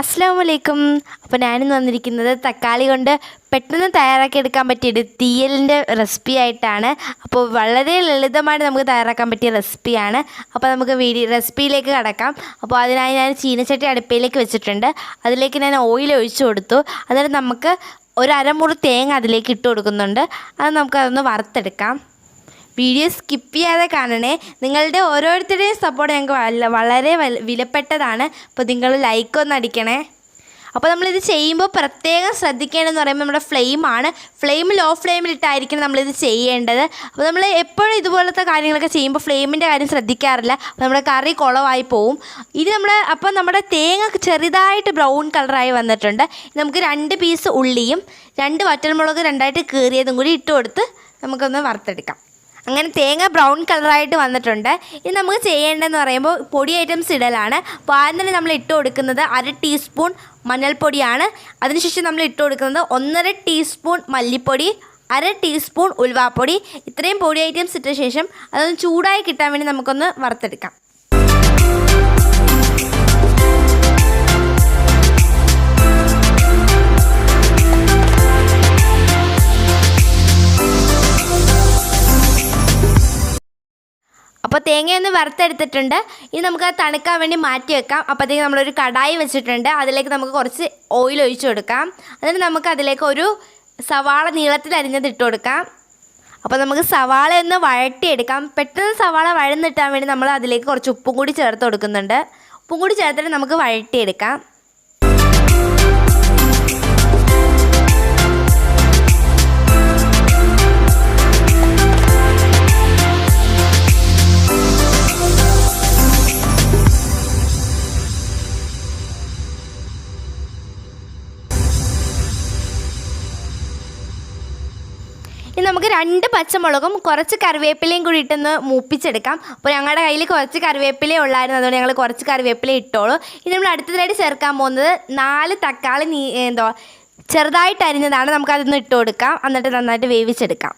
അസ്സലാമലൈക്കും. അപ്പോൾ ഞാനിന്ന് വന്നിരിക്കുന്നത് തക്കാളി കൊണ്ട് പെട്ടെന്ന് തയ്യാറാക്കിയെടുക്കാൻ പറ്റിയ തീയലിൻ്റെ റെസിപ്പി ആയിട്ടാണ്. അപ്പോൾ വളരെ ലളിതമായിട്ട് നമുക്ക് തയ്യാറാക്കാൻ പറ്റിയ റെസിപ്പിയാണ്. അപ്പോൾ നമുക്ക് റെസിപ്പിയിലേക്ക് കടക്കാം. അപ്പോൾ അതിനായി ഞാൻ ചീനച്ചട്ടി അടുപ്പയിലേക്ക് വെച്ചിട്ടുണ്ട്. അതിലേക്ക് ഞാൻ ഓയിൽ ഒഴിച്ചു കൊടുത്തു. എന്നിട്ട് നമുക്ക് ഒരു അരമുറി തേങ്ങ അതിലേക്ക് ഇട്ട് കൊടുക്കുന്നുണ്ട്. അത് നമുക്കതൊന്ന് വറുത്തെടുക്കാം. വീഡിയോ സ്കിപ്പ് ചെയ്യാതെ കാണണേ. നിങ്ങളുടെ ഓരോരുത്തരുടെയും സപ്പോർട്ട് ഞങ്ങൾക്ക് വളരെ വിലപ്പെട്ടതാണ്. അപ്പോൾ നിങ്ങൾ ലൈക്ക് ഒന്ന് അടിക്കണേ. അപ്പോൾ നമ്മളിത് ചെയ്യുമ്പോൾ പ്രത്യേകം ശ്രദ്ധിക്കേണ്ടതെന്ന് പറയുമ്പോൾ നമ്മുടെ ഫ്ലെയിം ലോ ഫ്ലെയിമിലിട്ടായിരിക്കണം നമ്മളിത് ചെയ്യേണ്ടത്. അപ്പോൾ നമ്മൾ എപ്പോഴും ഇതുപോലത്തെ കാര്യങ്ങളൊക്കെ ചെയ്യുമ്പോൾ ഫ്ലെയിമിൻ്റെ കാര്യം ശ്രദ്ധിക്കാറില്ല. അപ്പോൾ നമ്മുടെ കറി കുളമായി പോവും. അപ്പോൾ നമ്മുടെ തേങ്ങ ചെറുതായിട്ട് ബ്രൗൺ കളറായി വന്നിട്ടുണ്ട്. നമുക്ക് 2 പീസ് ഉള്ളിയും 2 വറ്റൽമുളക് രണ്ടായിട്ട് കീറിയതും കൂടി ഇട്ട് കൊടുത്ത് നമുക്കൊന്ന് വറുത്തെടുക്കാം. അങ്ങനെ തേങ്ങ ബ്രൗൺ കളറായിട്ട് വന്നിട്ടുണ്ട്. ഇത് നമുക്ക് ചെയ്യേണ്ടതെന്ന് പറയുമ്പോൾ പൊടി ഐറ്റംസ് ഇടലാണ്. അപ്പോൾ ആദ്യം തന്നെ നമ്മൾ ഇട്ട് കൊടുക്കുന്നത് 1/2 ടീസ്പൂൺ മഞ്ഞൾപ്പൊടിയാണ്. അതിനുശേഷം നമ്മൾ ഇട്ട് കൊടുക്കുന്നത് 1.5 ടീസ്പൂൺ മല്ലിപ്പൊടി, 1/2 ടീസ്പൂൺ ഉലുവാപ്പൊടി. ഇത്രയും പൊടി ഐറ്റംസ് ഇട്ട ശേഷം അതൊന്ന് ചൂടായി കിട്ടാൻ വേണ്ടി നമുക്കൊന്ന് വറുത്തെടുക്കാം. അപ്പോൾ തേങ്ങയൊന്ന് വറുത്തെടുത്തിട്ടുണ്ട്. ഇനി നമുക്ക് തണുക്കാൻ വേണ്ടി മാറ്റി വെക്കാം. അപ്പോഴത്തേക്ക് നമ്മളൊരു കടായി വെച്ചിട്ടുണ്ട്. അതിലേക്ക് നമുക്ക് കുറച്ച് ഓയിൽ ഒഴിച്ചു കൊടുക്കാം. എന്നിട്ട് നമുക്ക് അതിലേക്ക് ഒരു സവാള നീളത്തിൽ അരിഞ്ഞത് ഇട്ട് കൊടുക്കാം. അപ്പോൾ നമുക്ക് സവാള ഒന്ന് വഴട്ടിയെടുക്കാം. പെട്ടെന്ന് സവാള വഴന്നിട്ടാൻ വേണ്ടി നമ്മൾ അതിലേക്ക് കുറച്ച് ഉപ്പും കൂടി ചേർത്ത് കൊടുക്കുന്നുണ്ട്. ഉപ്പും കൂടി ചേർത്തിട്ട് നമുക്ക് വഴട്ടിയെടുക്കാം. ഇനി നമുക്ക് 2 പച്ചമുളകും കുറച്ച് കറിവേപ്പിലയും കൂടി ഇട്ടൊന്ന് മൂപ്പിച്ചെടുക്കാം. അപ്പോൾ ഞങ്ങളുടെ കയ്യിൽ കുറച്ച് കറിവേപ്പില ഉള്ളായിരുന്നു, അതുകൊണ്ട് ഞങ്ങൾ കുറച്ച് കറിവേപ്പില ഇട്ടോളൂ. ഇനി നമ്മൾ അടുത്തതായിട്ട് ചേർക്കാൻ പോകുന്നത് 4 തക്കാളി ചെറുതായിട്ട് അരിഞ്ഞതാണ്. നമുക്കതൊന്ന് ഇട്ട് കൊടുക്കാം. എന്നിട്ട് നന്നായിട്ട് വേവിച്ചെടുക്കാം.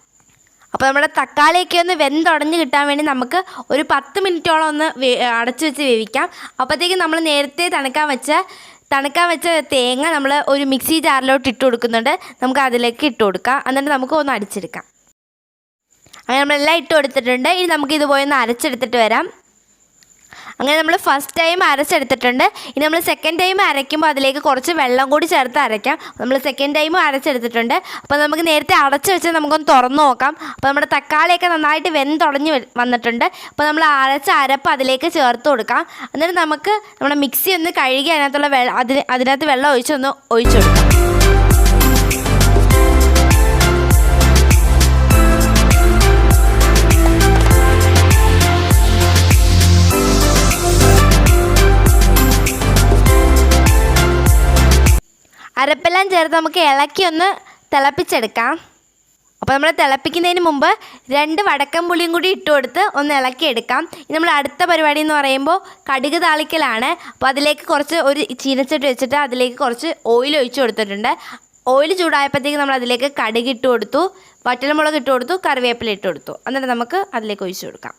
അപ്പോൾ നമ്മുടെ തക്കാളിയൊക്കെ ഒന്ന് വെന്തുടഞ്ഞ് കിട്ടാൻ വേണ്ടി നമുക്ക് ഒരു 10 മിനിറ്റോളം ഒന്ന് അടച്ചു വെച്ച് വേവിക്കാം. അപ്പോഴത്തേക്കും നമ്മൾ നേരത്തെ തണുക്കാൻ വെച്ച തേങ്ങ നമ്മൾ ഒരു മിക്സി ജാറിലോട്ട് ഇട്ട് കൊടുക്കുന്നുണ്ട്. നമുക്ക് അതിലേക്ക് ഇട്ട് കൊടുക്കാം. എന്നിട്ട് നമുക്ക് ഒന്ന് അടിച്ചെടുക്കാം. അങ്ങനെ നമ്മളെല്ലാം ഇട്ട് കൊടുത്തിട്ടുണ്ട്. ഇനി നമുക്ക് ഇതുപോലെ ഒന്ന് അരച്ചെടുത്തിട്ട് വരാം. അങ്ങനെ നമ്മൾ ഫസ്റ്റ് ടൈം അരച്ചെടുത്തിട്ടുണ്ട്. ഇനി നമ്മൾ സെക്കൻഡ് ടൈം അരയ്ക്കുമ്പോൾ അതിലേക്ക് കുറച്ച് വെള്ളം കൂടി ചേർത്ത് അരയ്ക്കാം. നമ്മൾ സെക്കൻഡ് ടൈമും അരച്ചെടുത്തിട്ടുണ്ട്. അപ്പോൾ നമുക്ക് നേരത്തെ അടച്ച് വെച്ച് നമുക്കൊന്ന് തുറന്ന് നോക്കാം. അപ്പോൾ നമ്മുടെ തക്കാളിയൊക്കെ നന്നായിട്ട് വെന്തുടഞ്ഞ് വന്നിട്ടുണ്ട്. അപ്പോൾ നമ്മൾ അരച്ച അരപ്പ് അതിലേക്ക് ചേർത്ത് കൊടുക്കാം. എന്നിട്ട് നമുക്ക് നമ്മുടെ മിക്സി ഒന്ന് കഴുകി അതിനകത്ത് വെള്ളം ഒഴിച്ചു കൊടുക്കാം. അരപ്പെല്ലാം ചേർത്ത് നമുക്ക് ഇളക്കി ഒന്ന് തിളപ്പിച്ചെടുക്കാം. അപ്പോൾ നമ്മൾ തിളപ്പിക്കുന്നതിന് മുമ്പ് 2 വടക്കം പുളിയും കൂടി ഇട്ട് കൊടുത്ത് ഒന്ന് ഇളക്കിയെടുക്കാം. ഇനി നമ്മൾ അടുത്ത പരിപാടി എന്ന് പറയുമ്പോൾ കടുക് താളിക്കലാണ്. അപ്പോൾ അതിലേക്ക് ഒരു ചീനച്ചട്ടി വെച്ചിട്ട് അതിലേക്ക് കുറച്ച് ഓയിൽ ഒഴിച്ചു കൊടുത്തിട്ടുണ്ട്. ഓയിൽ ചൂടായപ്പോഴത്തേക്ക് നമ്മൾ അതിലേക്ക് കടുക് ഇട്ട് കൊടുത്തു, വറ്റൽമുളക് ഇട്ട് കൊടുത്തു, കറിവേപ്പില ഇട്ട് കൊടുത്തു. എന്നിട്ട് നമുക്ക് അതിലേക്ക് ഒഴിച്ചു കൊടുക്കാം.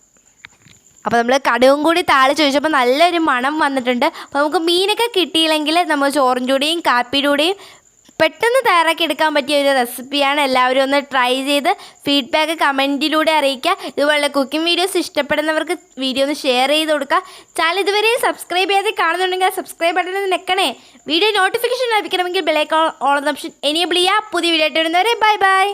അപ്പോൾ നമ്മൾ കടുകും കൂടി താളിച്ച് ഒഴിച്ചപ്പോൾ നല്ലൊരു മണം വന്നിട്ടുണ്ട്. അപ്പോൾ നമുക്ക് മീനൊക്കെ കിട്ടിയില്ലെങ്കിൽ നമ്മൾ ചോറിൻ്റെ കൂടെയും കാപ്പിയുടെ കൂടെയും പെട്ടെന്ന് തയ്യാറാക്കി എടുക്കാൻ പറ്റിയ ഒരു റെസിപ്പിയാണ്. എല്ലാവരും ഒന്ന് ട്രൈ ചെയ്ത് ഫീഡ്ബാക്ക് കമൻറ്റിലൂടെ അറിയിക്കുക. ഇതുപോലെ കുക്കിംഗ് വീഡിയോസ് ഇഷ്ടപ്പെടുന്നവർക്ക് വീഡിയോ ഒന്ന് ഷെയർ ചെയ്ത് കൊടുക്കുക. ചാനൽ ഇതുവരെ സബ്സ്ക്രൈബ് ചെയ്ത് കാണുന്നുണ്ടെങ്കിൽ സബ്സ്ക്രൈബ് ബട്ടൺ നെക്കണേ. വീഡിയോ നോട്ടിഫിക്കേഷൻ ലഭിക്കണമെങ്കിൽ bell icon all option enable ചെയ്യുക. പുതിയ വീഡിയോ ആയിട്ട് വരുന്നവരെ ബൈ ബൈ.